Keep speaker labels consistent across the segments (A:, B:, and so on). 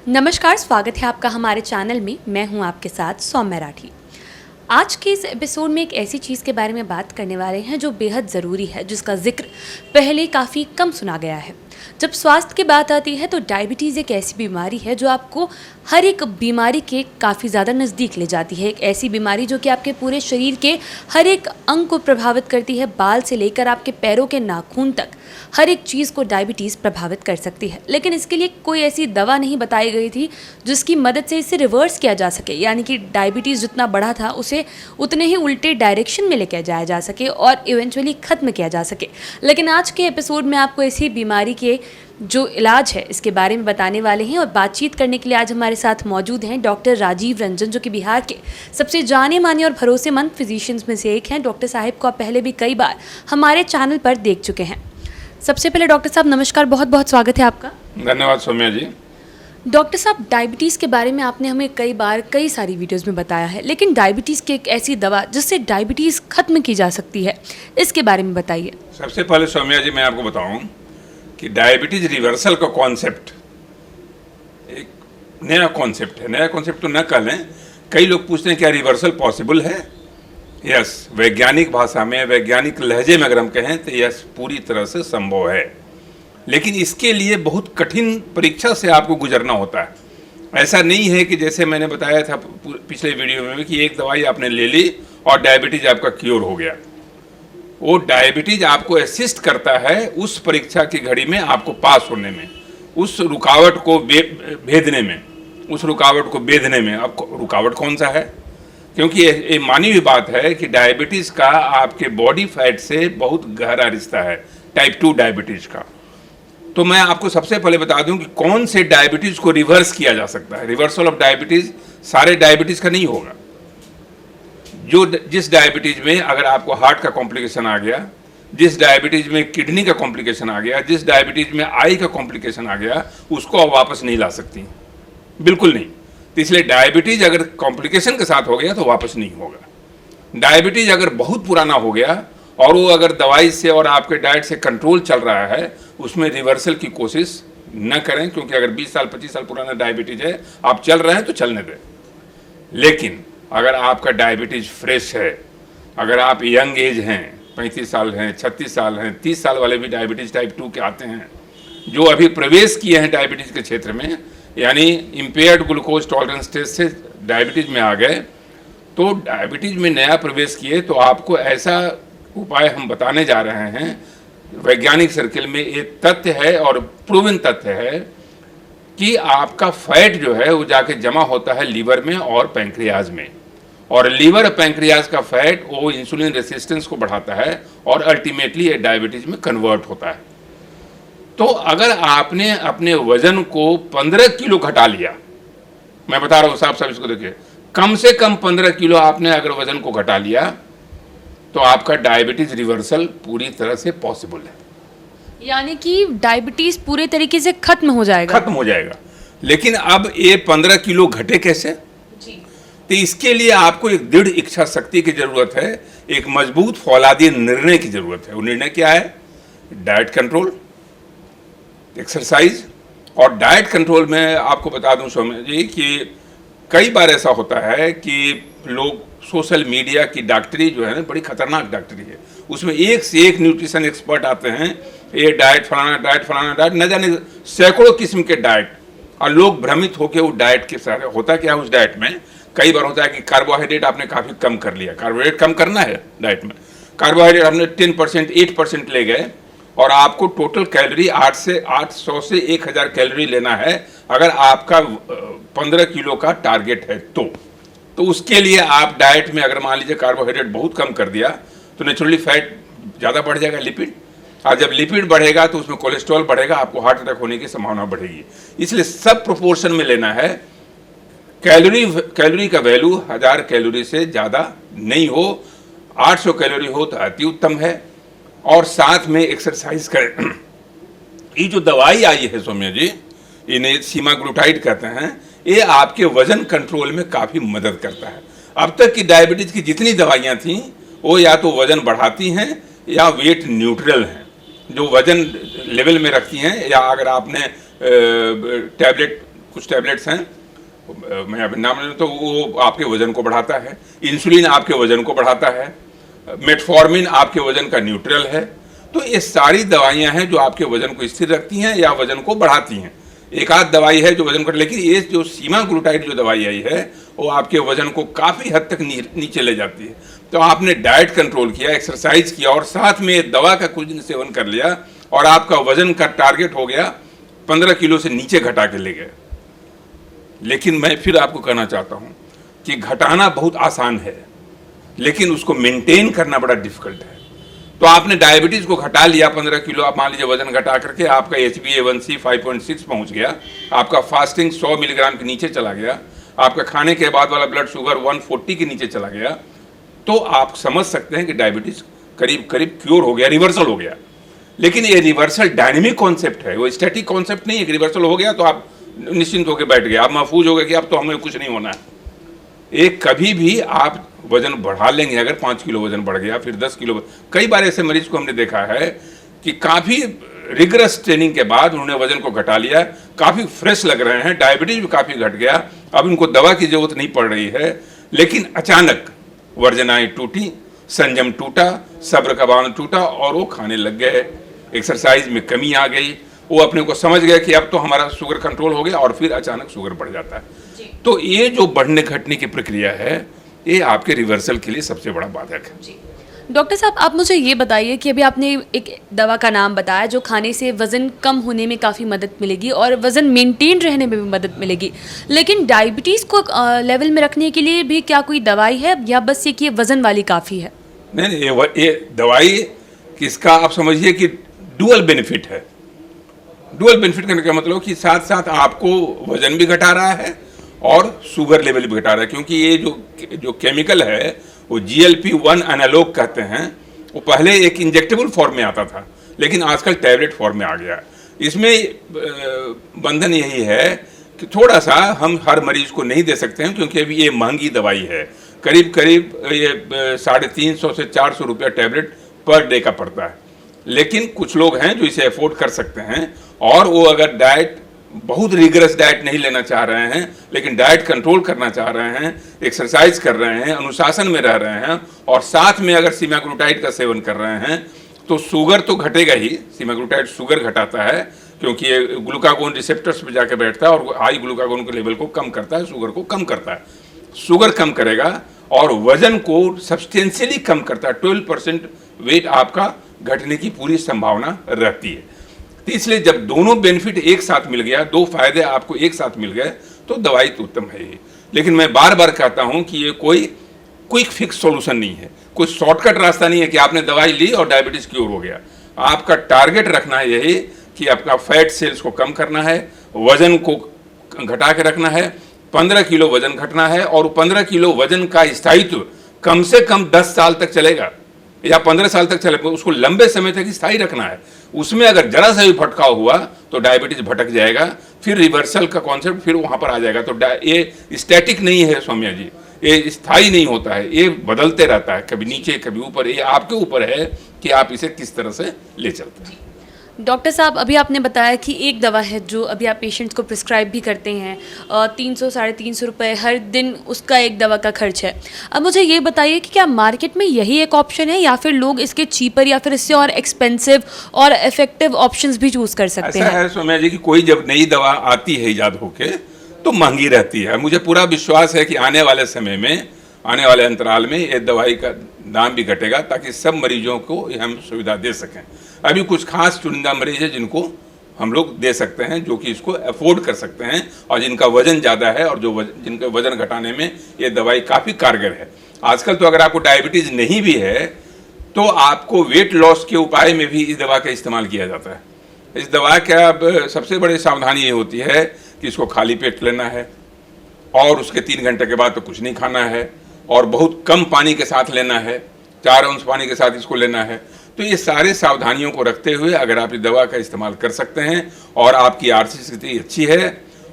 A: नमस्कार, स्वागत है आपका हमारे चैनल में। मैं हूं आपके साथ सौम्या राठी। आज के इस एपिसोड में एक ऐसी चीज़ के बारे में बात करने वाले हैं जो बेहद ज़रूरी है, जिसका जिक्र पहले काफ़ी कम सुना गया है। जब स्वास्थ्य की बात आती है तो डायबिटीज़ एक ऐसी बीमारी है जो आपको हर एक बीमारी के काफ़ी ज़्यादा नज़दीक ले जाती है। एक ऐसी बीमारी जो कि आपके पूरे शरीर के हर एक अंग को प्रभावित करती है, बाल से लेकर आपके पैरों के नाखून तक हर एक चीज़ को डायबिटीज़ प्रभावित कर सकती है। लेकिन इसके लिए कोई ऐसी दवा नहीं बताई गई थी जिसकी मदद से इसे रिवर्स किया जा सके, यानी कि डायबिटीज़ जितना बढ़ा था उसे उतने ही उल्टे डायरेक्शन में लेकर जाया जा सके और इवेंचुअली ख़त्म किया जा सके। लेकिन आज के एपिसोड में आपको इसी बीमारी के जो इलाज है इसके बारे में बताने वाले हैं, और बातचीत करने के लिए आज हमारे साथ मौजूद हैं डॉक्टर राजीव रंजन, जो कि बिहार के सबसे जाने माने और भरोसेमंद फिजिशियंस में से एक हैं। डॉक्टर साहब को आप पहले भी कई बार हमारे चैनल पर देख चुके हैं। सबसे पहले डॉक्टर साहब नमस्कार, बहुत बहुत स्वागत है आपका।
B: धन्यवाद सौम्या जी।
A: डॉक्टर साहब, डायबिटीज़ के बारे में आपने हमें कई बार कई सारी वीडियोस में बताया है, लेकिन डायबिटीज़ की एक ऐसी दवा जिससे डायबिटीज़ खत्म की जा सकती है, इसके बारे में बताइए।
B: सबसे पहले सौम्या जी मैं आपको बताऊं कि डायबिटीज रिवर्सल का कॉन्सेप्ट एक नया कॉन्सेप्ट है। नया कॉन्सेप्ट तो न कह लें, कई लोग पूछते हैं क्या रिवर्सल पॉसिबल है। यस, वैज्ञानिक भाषा में, वैज्ञानिक लहजे में अगर हम कहें तो यस, पूरी तरह से संभव है, लेकिन इसके लिए बहुत कठिन परीक्षा से आपको गुजरना होता है। ऐसा नहीं है कि जैसे मैंने बताया था पिछले वीडियो में कि एक दवाई आपने ले ली और डायबिटीज आपका क्योर हो गया। वो डायबिटीज आपको असिस्ट करता है उस परीक्षा की घड़ी में आपको पास होने में, उस रुकावट को भेदने में, उस रुकावट को बेधने में। अब रुकावट कौन सा है? क्योंकि ये मानी हुई बात है कि डायबिटीज़ का आपके बॉडी फैट से बहुत गहरा रिश्ता है, टाइप 2 डायबिटीज़ का। तो मैं आपको सबसे पहले बता दूं कि कौन से डायबिटीज़ को रिवर्स किया जा सकता है। रिवर्सल ऑफ डायबिटीज़ सारे डायबिटीज़ का नहीं होगा। जिस डायबिटीज़ में अगर आपको हार्ट का कॉम्प्लिकेशन आ गया, जिस डायबिटीज़ में किडनी का कॉम्प्लिकेशन आ गया, जिस डायबिटीज़ में आई का कॉम्प्लिकेशन आ गया, उसको आप वापस नहीं ला सकती, बिल्कुल नहीं। तो इसलिए डायबिटीज़ अगर कॉम्प्लिकेशन के साथ हो गया तो वापस नहीं होगा। डायबिटीज़ अगर बहुत पुराना हो गया और वो अगर दवाई से और आपके डाइट से कंट्रोल चल रहा है, उसमें रिवर्सल की कोशिश न करें, क्योंकि अगर 20 साल 25 साल पुराना डायबिटीज़ है, आप चल रहे हैं तो चलने दें। लेकिन अगर आपका डायबिटीज़ फ्रेश है, अगर आप यंग एज हैं, 35 साल हैं, 36 साल हैं, 30 साल वाले भी डायबिटीज़ टाइप 2 के आते हैं, जो अभी प्रवेश किए हैं डायबिटीज़ के क्षेत्र में, यानी इम्पेयर्ड ग्लूकोज टॉलरेंस टेस्ट से डायबिटीज़ में आ गए, तो डायबिटीज़ में नया प्रवेश किए, तो आपको ऐसा उपाय हम बताने जा रहे हैं। वैज्ञानिक सर्किल में एक तथ्य है और प्रूवन तथ्य है कि आपका फैट जो है वो जाके जमा होता है लीवर में और पैंक्रियाज में, और लीवर और पैंक्रियाज का फैट वो इंसुलिन रेसिस्टेंस को बढ़ाता है और अल्टीमेटली ये डायबिटीज़ में कन्वर्ट होता है। तो अगर आपने अपने वजन को 15 किलो घटा लिया, मैं बता रहा हूँ साहब साहब इसको देखिए, कम से कम 15 किलो आपने अगर वजन को घटा लिया तो आपका डायबिटीज रिवर्सल पूरी तरह से पॉसिबल है।
A: यानी कि डायबिटीज़ पूरे तरीके से खत्म हो जाएगा।
B: खत्म हो जाएगा। लेकिन अब ये 15 किलो घटे कैसे
A: जी?
B: तो इसके लिए आपको एक दृढ़ इच्छा शक्ति की जरूरत है, एक मजबूत फौलादी निर्णय की जरूरत है। वो निर्णय क्या है? Diet control, exercise. और डाइट कंट्रोल में आपको बता दूं सौम्या जी कि कई बार ऐसा होता है कि लोग सोशल मीडिया की डॉक्टरी जो है ना, बड़ी खतरनाक डॉक्टरी है, उसमें एक से एक न्यूट्रिशन एक्सपर्ट आते हैं, ये डाइट फलाना डाइट, न जाने सैकड़ों किस्म के डाइट, और लोग भ्रमित होकर वो डाइट के साथ। होता क्या है उस डाइट में? कई बार होता है कि कार्बोहाइड्रेट आपने काफ़ी कम कर लिया, कार्बोहाइड्रेट कम करना है डाइट में, कार्बोहाइड्रेट आपने 10% 8% ले गए, और आपको टोटल कैलोरी 800 से 1000 कैलोरी लेना है अगर आपका 15 किलो का टारगेट है। तो उसके लिए आप डाइट में अगर मान लीजिए कार्बोहाइड्रेट बहुत कम कर दिया तो नेचुरली फैट ज़्यादा बढ़ जाएगा, लिपिड, और जब लिपिड बढ़ेगा तो उसमें कोलेस्ट्रॉल बढ़ेगा, आपको हार्ट अटैक होने की संभावना बढ़ेगी। इसलिए सब प्रोपोर्शन में लेना है। कैलोरी का वैल्यू 1000 कैलोरी से ज़्यादा नहीं हो, 800 कैलोरी हो तो अति उत्तम है, और साथ में एक्सरसाइज करें। ये जो दवाई आई है सौम्या जी, इन्हें सीमाग्लूटाइड कहते हैं, ये आपके वजन कंट्रोल में काफ़ी मदद करता है। अब तक की डायबिटीज़ की जितनी दवाइयाँ थीं वो या तो वजन बढ़ाती हैं या वेट न्यूट्रल हैं, जो वजन लेवल में रखती हैं, या अगर आपने टैबलेट कुछ टैबलेट्स हैं, मैं अभी नाम नहीं, तो वो आपके वजन को बढ़ाता है। इंसुलिन आपके वजन को बढ़ाता है। मेटफॉर्मिन आपके वजन का न्यूट्रल है। तो ये सारी दवाइयां हैं जो आपके वजन को स्थिर रखती हैं या वजन को बढ़ाती हैं। एक आध दवाई है जो वजन को, लेकिन ये जो सीमाग्लूटाइड जो दवाई आई है वो आपके वजन को काफ़ी हद तक नीचे ले जाती है। तो आपने डाइट कंट्रोल किया, एक्सरसाइज किया और साथ में दवा का कुछ दिन सेवन कर लिया और आपका वजन का टारगेट हो गया 15 किलो से नीचे घटा के ले गए। लेकिन मैं फिर आपको कहना चाहता हूं कि घटाना बहुत आसान है, लेकिन उसको मेंटेन करना बड़ा डिफिकल्ट है। तो आपने डायबिटीज को घटा लिया 15 किलो, आप मान लीजिए वजन घटा करके आपका HbA1c 5.6 पहुंच गया, आपका फास्टिंग 100 मिलीग्राम के नीचे चला गया, आपका खाने के बाद वाला ब्लड शुगर 140 के नीचे चला गया, तो आप समझ सकते हैं कि डायबिटीज करीब करीब क्योर हो गया, रिवर्सल हो गया। लेकिन ये रिवर्सल डायनेमिक कॉन्सेप्ट है, वो स्टैटिक कॉन्सेप्ट नहीं है कि रिवर्सल हो गया तो आप निश्चिंत होकर बैठ गए, आप महफूज हो गए कि अब तो हमें कुछ नहीं होना है। एक कभी भी आप वजन बढ़ा लेंगे, अगर 5 किलो वजन बढ़ गया, फिर 10 किलो, कई बार ऐसे मरीज को हमने देखा है कि काफ़ी रिगरस ट्रेनिंग के बाद उन्होंने वजन को घटा लिया, काफ़ी फ्रेश लग रहे हैं, डायबिटीज भी काफ़ी घट गया, अब उनको दवा की जरूरत नहीं पड़ रही है, लेकिन अचानक वर्जनाएं टूटी, संयम टूटा, सब्र का बांध टूटा और वो खाने लग गए, एक्सरसाइज में कमी आ गई, वो अपने को समझ गए कि अब तो हमारा शुगर कंट्रोल हो गया और फिर अचानक शुगर बढ़ जाता है। तो ये जो बढ़ने घटने की प्रक्रिया है ये आपके रिवर्सल के लिए सबसे बड़ा बाधक है।
A: डॉक्टर साहब, आप मुझे ये बताइए कि अभी आपने एक दवा का नाम बताया जो खाने से वज़न कम होने में काफ़ी मदद मिलेगी और वज़न मेंटेन रहने में भी मदद मिलेगी, लेकिन डायबिटीज़ को लेवल में रखने के लिए भी क्या कोई दवाई है या बस ये कि वज़न वाली काफ़ी है?
B: नहीं, ये दवाई किसका आप समझिए कि डुअल बेनिफिट है। डुअल बेनिफिट करने का मतलब कि साथ साथ आपको वजन भी घटा रहा है और शुगर लेवल भी घटा रहा है, क्योंकि ये जो केमिकल है वो GLP-1 एनालॉग कहते हैं। वो पहले एक इंजेक्टेबल फॉर्म में आता था, लेकिन आजकल टैबलेट फॉर्म में आ गया। इसमें बंधन यही है कि थोड़ा सा हम हर मरीज को नहीं दे सकते हैं, क्योंकि अभी ये महंगी दवाई है, करीब करीब ये 350 से 400 रुपया टैबलेट पर डे का पड़ता है। लेकिन कुछ लोग हैं जो इसे अफोर्ड कर सकते हैं और वो अगर डाइट, बहुत रिगरस डाइट नहीं लेना चाह रहे हैं, लेकिन डाइट कंट्रोल करना चाह रहे हैं, एक्सरसाइज कर रहे हैं, अनुशासन में रह रहे हैं और साथ में अगर सीमाग्लूटाइड का सेवन कर रहे हैं, तो शुगर तो घटेगा ही। सीमाग्लूटाइड शुगर घटाता है क्योंकि ये ग्लूकागोन रिसेप्टर्स पे जाके बैठता है और हाई ग्लूकागोन के लेवल को कम करता है, शुगर को कम करता है। शुगर कम करेगा और वजन को सब्सटेंशियली कम करता है। 12% वेट आपका घटने की पूरी संभावना रहती है। तो इसलिए जब दोनों बेनिफिट एक साथ मिल गया, दो फायदे आपको एक साथ मिल गए, तो दवाई तो उत्तम है ही। लेकिन मैं बार बार कहता हूं कि ये कोई क्विक फिक्स सॉल्यूशन नहीं है, कोई शॉर्टकट रास्ता नहीं है कि आपने दवाई ली और डायबिटीज क्योर हो गया। आपका टारगेट रखना है यही कि आपका फैट सेल्स को कम करना है, वजन को घटा के रखना है, 15 किलो वजन घटना है और 15 किलो वजन का स्थायित्व कम से कम 10 साल तक चलेगा या 15 साल तक चलेगा, उसको लंबे समय तक स्थायी रखना है। उसमें अगर जरा सा भी भटकाव हुआ तो डायबिटीज भटक जाएगा, फिर रिवर्सल का कॉन्सेप्ट फिर वहां पर आ जाएगा। तो ये स्टैटिक नहीं है सौम्या जी, ये स्थायी नहीं होता है, ये बदलते रहता है, कभी नीचे कभी ऊपर। ये आपके ऊपर है कि आप इसे किस तरह से ले चलते हैं।
A: डॉक्टर साहब, अभी आपने बताया कि एक दवा है जो अभी आप पेशेंट्स को प्रिस्क्राइब भी करते हैं, 300-350 रुपये हर दिन उसका एक दवा का खर्च है। अब मुझे ये बताइए कि क्या मार्केट में यही एक ऑप्शन है या फिर लोग इसके चीपर या फिर इससे और एक्सपेंसिव और इफेक्टिव ऑप्शंस भी चूज़ कर सकते हैं?
B: ऐसा है सौम्या जी कि कोई जब नई दवा आती है ईजाद होके तो महंगी रहती है। मुझे पूरा विश्वास है कि आने वाले समय में, आने वाले अंतराल में ये दवाई का दाम भी घटेगा ताकि सब मरीजों को हम सुविधा दे सकें। अभी कुछ खास चुनिंदा मरीज है जिनको हम लोग दे सकते हैं, जो कि इसको अफोर्ड कर सकते हैं और जिनका वजन ज़्यादा है और जिनका वजन घटाने में ये दवाई काफ़ी कारगर है। आजकल तो अगर आपको डायबिटीज़ नहीं भी है तो आपको वेट लॉस के उपाय में भी इस दवा का इस्तेमाल किया जाता है। इस दवा का अब सबसे बड़ी सावधानी ये होती है कि इसको खाली पेट लेना है और उसके 3 घंटे के बाद तो कुछ नहीं खाना है और बहुत कम पानी के साथ लेना है, 4 अंश पानी के साथ इसको लेना है। तो ये सारे सावधानियों को रखते हुए अगर आप इस दवा का इस्तेमाल कर सकते हैं और आपकी आर्थिक स्थिति अच्छी है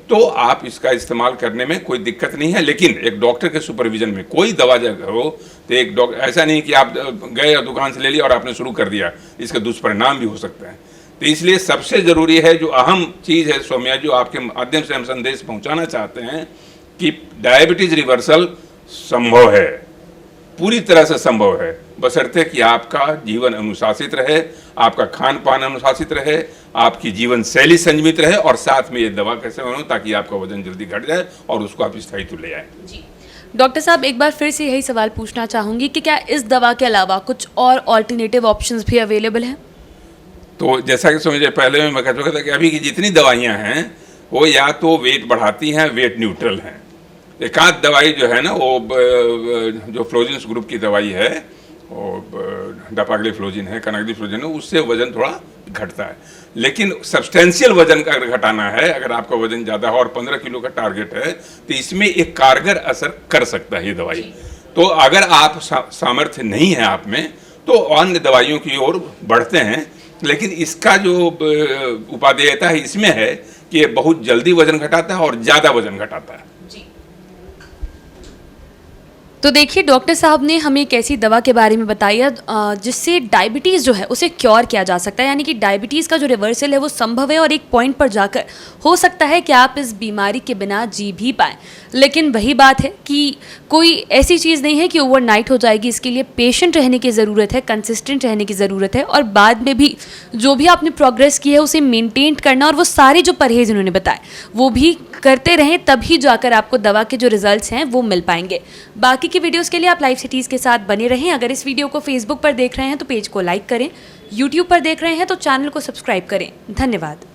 B: तो आप इसका इस्तेमाल करने में कोई दिक्कत नहीं है। लेकिन एक डॉक्टर के सुपरविजन में कोई दवा जब हो तो एक डॉक्टर, ऐसा नहीं कि आप गए और दुकान से ले लिया और आपने शुरू कर दिया, इसके दुष्परिणाम भी हो सकते हैं। तो इसलिए सबसे ज़रूरी है, जो अहम चीज़ है सौम्या, जो आपके माध्यम से हम संदेश पहुंचाना चाहते हैं कि डायबिटीज़ रिवर्सल संभव है, पूरी तरह से संभव है, बशर्ते कि आपका जीवन अनुशासित रहे, आपका खान पान अनुशासित रहे, आपकी जीवन शैली संयमित रहे, और साथ में ये दवा कैसे हो, ताकि आपका वजन जल्दी घट जाए और उसको आप स्थायित्व ले आए।
A: जी डॉक्टर साहब, एक बार फिर से यही सवाल पूछना चाहूँगी कि क्या इस दवा के अलावा कुछ और ऑल्टरनेटिव ऑप्शंस भी अवेलेबल हैं?
B: तो जैसा कि समझिए, पहले मैं कह चुका था कि अभी की जितनी दवाइयाँ हैं वो या तो वेट बढ़ाती हैं, वेट न्यूट्रल हैं। एक आध दवाई जो है ना, वो जो फ्लोजिन्स ग्रुप की दवाई है, वो डापाग्लिफ्लोजिन है, कनाग्लिफ्लोजिन है, उससे वजन थोड़ा घटता है। लेकिन सब्सटेंशियल वजन का अगर घटाना है, अगर आपका वजन ज़्यादा है और 15 किलो का टारगेट है, तो इसमें एक कारगर असर कर सकता है ये दवाई। तो अगर आप सामर्थ्य नहीं है आप में, तो अन्य दवाइयों की ओर बढ़ते हैं। लेकिन इसका जो उपादेयता है इसमें है कि ये बहुत जल्दी वजन घटाता है और ज़्यादा वजन घटाता है।
A: तो देखिए, डॉक्टर साहब ने हमें एक ऐसी दवा के बारे में बताया जिससे डायबिटीज़ जो है उसे क्योर किया जा सकता है, यानी कि डायबिटीज़ का जो रिवर्सल है वो संभव है, और एक पॉइंट पर जाकर हो सकता है कि आप इस बीमारी के बिना जी भी पाएँ। लेकिन वही बात है कि कोई ऐसी चीज़ नहीं है कि ओवरनाइट हो जाएगी। इसके लिए पेशेंट रहने की ज़रूरत है, कंसिस्टेंट रहने की ज़रूरत है, और बाद में भी जो भी आपने प्रोग्रेस की है उसे मेनटेन करना, और वो सारे जो परहेज़ उन्होंने बताए वो भी करते रहें, तभी जाकर आपको दवा के जो रिजल्ट्स हैं वो मिल पाएंगे। बाकी की वीडियोस के लिए आप लाइव सिटीज़ के साथ बने रहें। अगर इस वीडियो को फेसबुक पर देख रहे हैं तो पेज को लाइक करें, यूट्यूब पर देख रहे हैं तो चैनल को सब्सक्राइब करें। धन्यवाद।